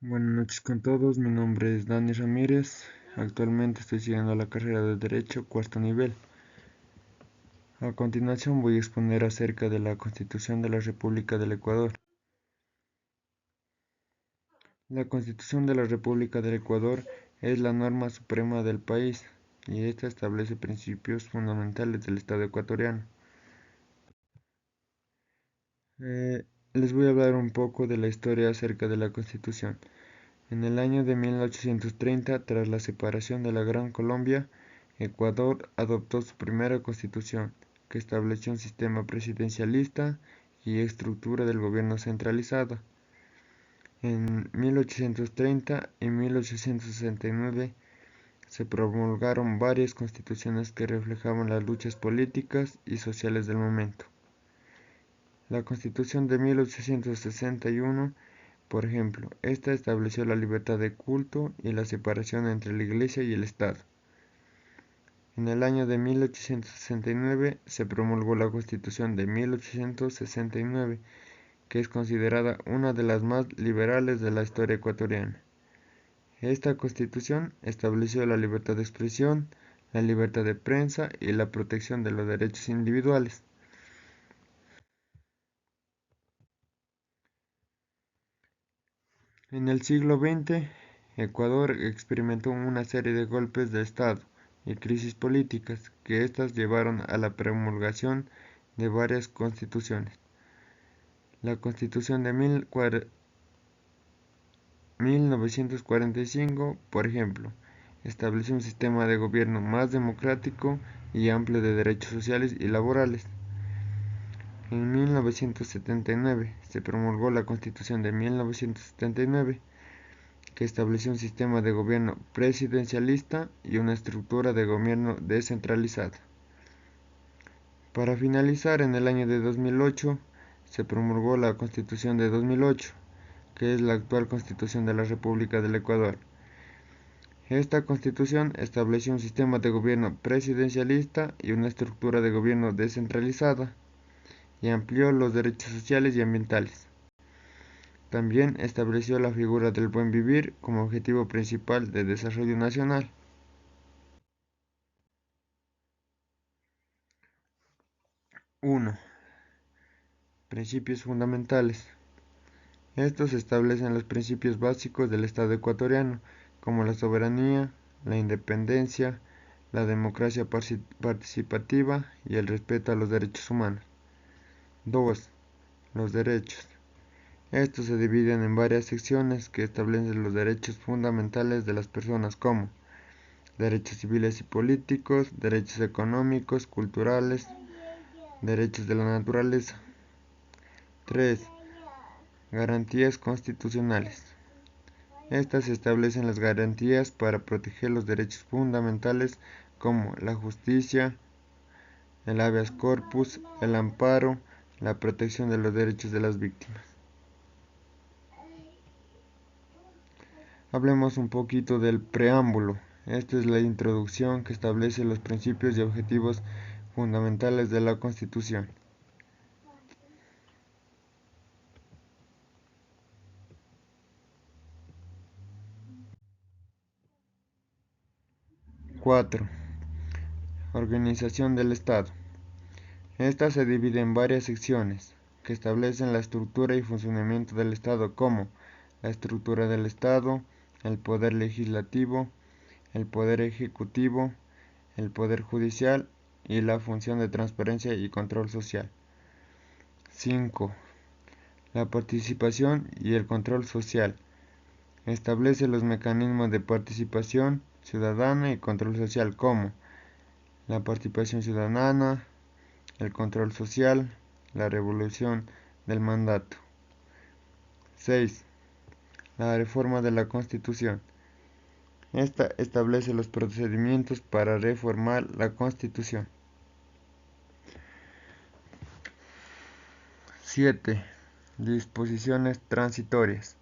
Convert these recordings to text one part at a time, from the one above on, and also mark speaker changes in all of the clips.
Speaker 1: Buenas noches con todos, mi nombre es Dani Ramírez, actualmente estoy siguiendo la carrera de Derecho cuarto nivel. A continuación voy a exponer acerca de la Constitución de la República del Ecuador. La Constitución de la República del Ecuador es la norma suprema del país y esta establece principios fundamentales del Estado ecuatoriano. Les voy a hablar un poco de la historia acerca de la Constitución. En el año de 1830, tras la separación de la Gran Colombia, Ecuador adoptó su primera constitución, que estableció un sistema presidencialista y estructura del gobierno centralizada. En 1830 y 1869 se promulgaron varias constituciones que reflejaban las luchas políticas y sociales del momento. La Constitución de 1861, por ejemplo, esta estableció la libertad de culto y la separación entre la Iglesia y el Estado. En el año de 1869 se promulgó la Constitución de 1869, que es considerada una de las más liberales de la historia ecuatoriana. Esta Constitución estableció la libertad de expresión, la libertad de prensa y la protección de los derechos individuales. En el siglo XX, Ecuador experimentó una serie de golpes de Estado y crisis políticas que éstas llevaron a la promulgación de varias constituciones. La Constitución de 1945, por ejemplo, estableció un sistema de gobierno más democrático y amplio de derechos sociales y laborales. En 1979 se promulgó la Constitución de 1979, que estableció un sistema de gobierno presidencialista y una estructura de gobierno descentralizada. Para finalizar, en el año de 2008 se promulgó la Constitución de 2008, que es la actual Constitución de la República del Ecuador. Esta Constitución estableció un sistema de gobierno presidencialista y una estructura de gobierno descentralizada, y amplió los derechos sociales y ambientales. También estableció la figura del buen vivir como objetivo principal de desarrollo nacional. 1. Principios fundamentales. Estos establecen los principios básicos del Estado ecuatoriano, como la soberanía, la independencia, la democracia participativa y el respeto a los derechos humanos. 2. Los derechos. Estos se dividen en varias secciones que establecen los derechos fundamentales de las personas como derechos civiles y políticos, derechos económicos, culturales, derechos de la naturaleza. 3. Garantías constitucionales. Estas establecen las garantías para proteger los derechos fundamentales como la justicia, el habeas corpus, el amparo, la protección de los derechos de las víctimas. Hablemos un poquito del preámbulo. Esta es la introducción que establece los principios y objetivos fundamentales de la Constitución. ···························································································································· Esta se divide en varias secciones que establecen la estructura y funcionamiento del Estado como la estructura del Estado, el poder legislativo, el poder ejecutivo, el poder judicial y la función de transparencia y control social. 5. La participación y el control social. Establece los mecanismos de participación ciudadana y control social como la participación ciudadana, el control social, la revolución del mandato. 6. La reforma de la Constitución. Esta establece los procedimientos para reformar la Constitución. 7. Disposiciones transitorias.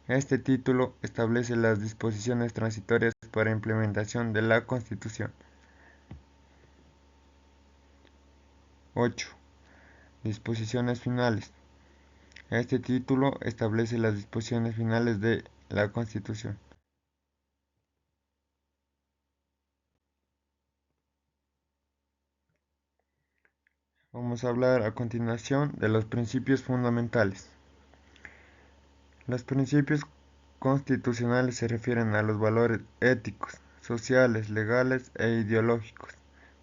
Speaker 1: Este título establece las disposiciones transitorias para implementación de la Constitución. 8. Disposiciones finales. Este título establece las disposiciones finales de la Constitución. Vamos a hablar a continuación de los principios fundamentales. Los principios constitucionales se refieren a los valores éticos, sociales, legales e ideológicos,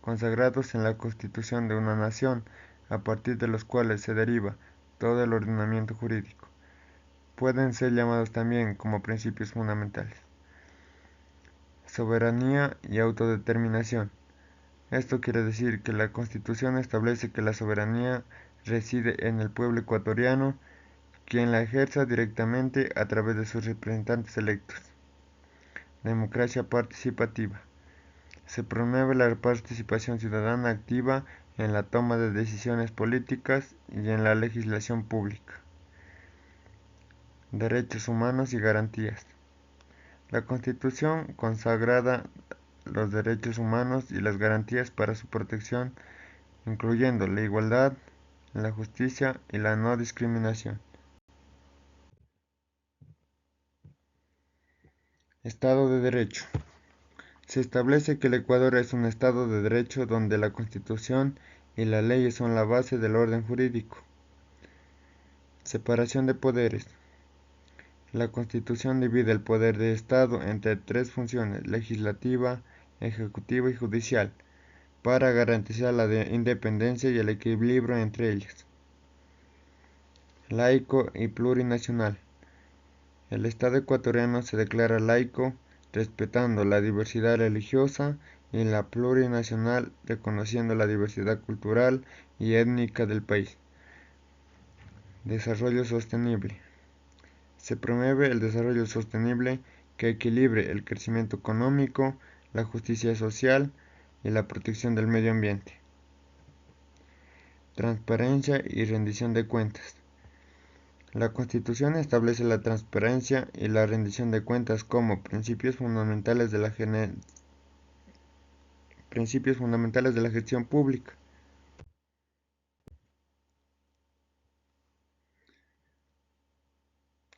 Speaker 1: consagrados en la Constitución de una nación, a partir de los cuales se deriva todo el ordenamiento jurídico. Pueden ser llamados también como principios fundamentales. Soberanía y autodeterminación. Esto quiere decir que la Constitución establece que la soberanía reside en el pueblo ecuatoriano, quien la ejerza directamente a través de sus representantes electos. Democracia participativa. Se promueve la participación ciudadana activa en la toma de decisiones políticas y en la legislación pública. Derechos humanos y garantías. La Constitución consagra los derechos humanos y las garantías para su protección, incluyendo la igualdad, la justicia y la no discriminación. Estado de Derecho. Se establece que el Ecuador es un Estado de Derecho donde la Constitución y las leyes son la base del orden jurídico. Separación de poderes. La Constitución divide el poder de Estado entre tres funciones: legislativa, ejecutiva y judicial, para garantizar la independencia y el equilibrio entre ellas. Laico y plurinacional. El Estado ecuatoriano se declara laico, respetando la diversidad religiosa, y la plurinacional, reconociendo la diversidad cultural y étnica del país. Desarrollo sostenible. Se promueve el desarrollo sostenible que equilibre el crecimiento económico, la justicia social y la protección del medio ambiente. Transparencia y rendición de cuentas. La Constitución establece la transparencia y la rendición de cuentas como principios fundamentales de la gestión pública.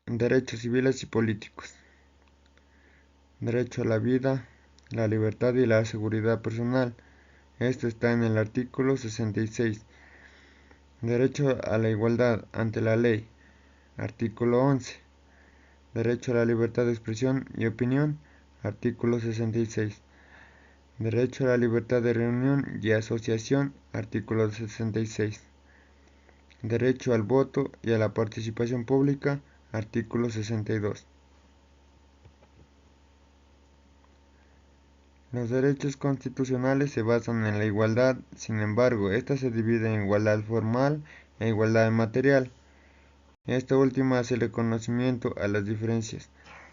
Speaker 1: Derechos civiles y políticos. Derecho a la vida, la libertad y la seguridad personal. Esto está en el artículo 66. Derecho a la igualdad ante la ley. Artículo 11. Derecho a la libertad de expresión y opinión. Artículo 66. Derecho a la libertad de reunión y asociación. Artículo 66. Derecho al voto y a la participación pública. Artículo 62. Los derechos constitucionales se basan en la igualdad, sin embargo, esta se divide en igualdad formal e igualdad material. Esta última hace reconocimiento a las diferencias,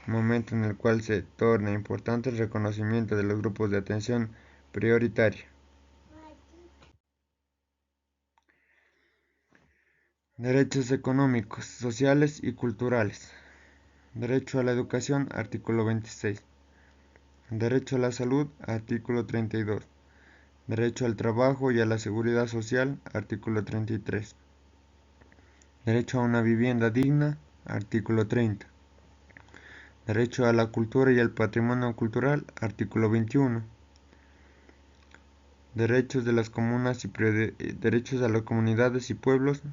Speaker 1: momento en el cual se torna importante el reconocimiento de los grupos de atención prioritaria. Derechos económicos, sociales y culturales. Derecho a la educación, artículo 26. Derecho a la salud, artículo 32. Derecho al trabajo y a la seguridad social, artículo 33. Derecho a una vivienda digna, artículo 30. Derecho a la cultura y al patrimonio cultural, artículo 21. Derechos de las comunas y derechos a las comunidades y pueblos,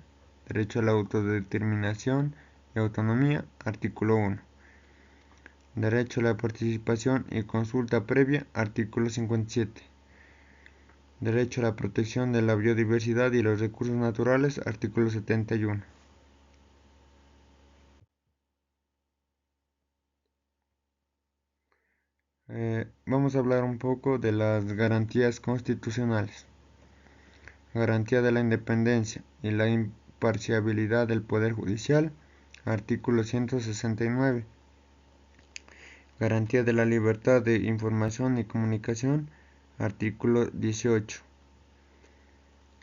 Speaker 1: derecho a la autodeterminación y autonomía, artículo 1. Derecho a la participación y consulta previa, artículo 57. Derecho a la protección de la biodiversidad y los recursos naturales, artículo 71. Vamos a hablar un poco de las garantías constitucionales. Garantía de la independencia y la imparcialidad del Poder Judicial, artículo 169. Garantía de la libertad de información y comunicación, artículo 18.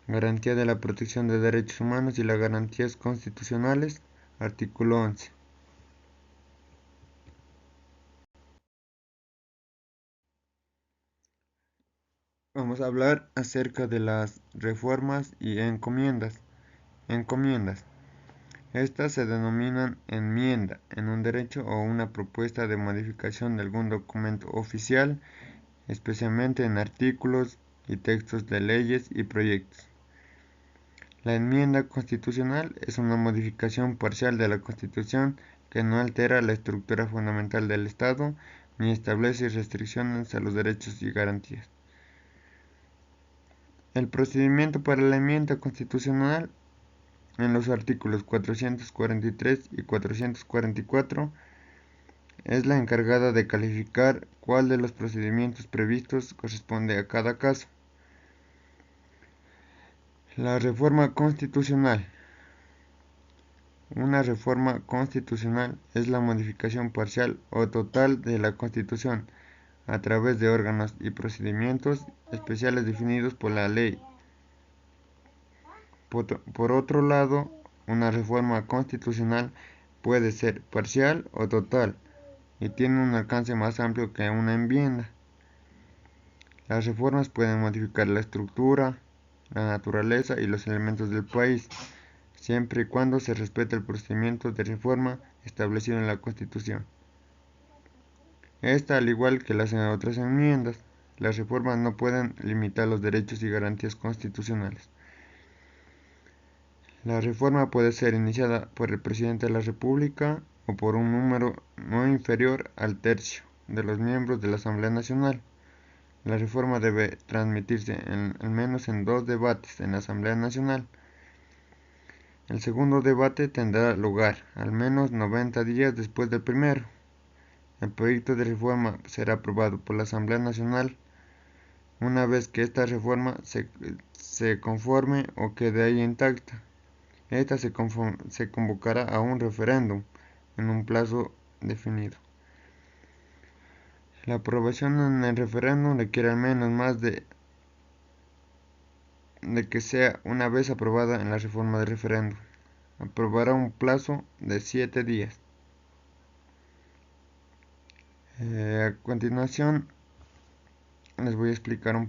Speaker 1: Garantía de la protección de derechos humanos y las garantías constitucionales, artículo 11. Vamos a hablar acerca de las reformas y encomiendas. Encomiendas. Estas se denominan enmienda en un derecho o una propuesta de modificación de algún documento oficial, especialmente en artículos y textos de leyes y proyectos. La enmienda constitucional es una modificación parcial de la Constitución que no altera la estructura fundamental del Estado ni establece restricciones a los derechos y garantías. El procedimiento para la enmienda constitucional en los artículos 443 y 444 es la encargada de calificar cuál de los procedimientos previstos corresponde a cada caso. La reforma constitucional. Una reforma constitucional es la modificación parcial o total de la Constitución a través de órganos y procedimientos especiales definidos por la ley. Por otro lado, una reforma constitucional puede ser parcial o total y tiene un alcance más amplio que una enmienda. Las reformas pueden modificar la estructura, la naturaleza y los elementos del país, siempre y cuando se respete el procedimiento de reforma establecido en la Constitución. Esta, al igual que las otras enmiendas, las reformas no pueden limitar los derechos y garantías constitucionales. La reforma puede ser iniciada por el presidente de la República o por un número no inferior al tercio de los miembros de la Asamblea Nacional. La reforma debe transmitirse al menos en 2 debates en la Asamblea Nacional. El segundo debate tendrá lugar al menos 90 días después del primero. El proyecto de reforma será aprobado por la Asamblea Nacional una vez que esta reforma se conforme o quede ahí intacta. Esta se convocará a un referéndum en un plazo definido. La aprobación en el referéndum requiere al menos más de que sea una vez aprobada en la reforma de referéndum. Aprobará un plazo de 7 días. A continuación les voy a explicar un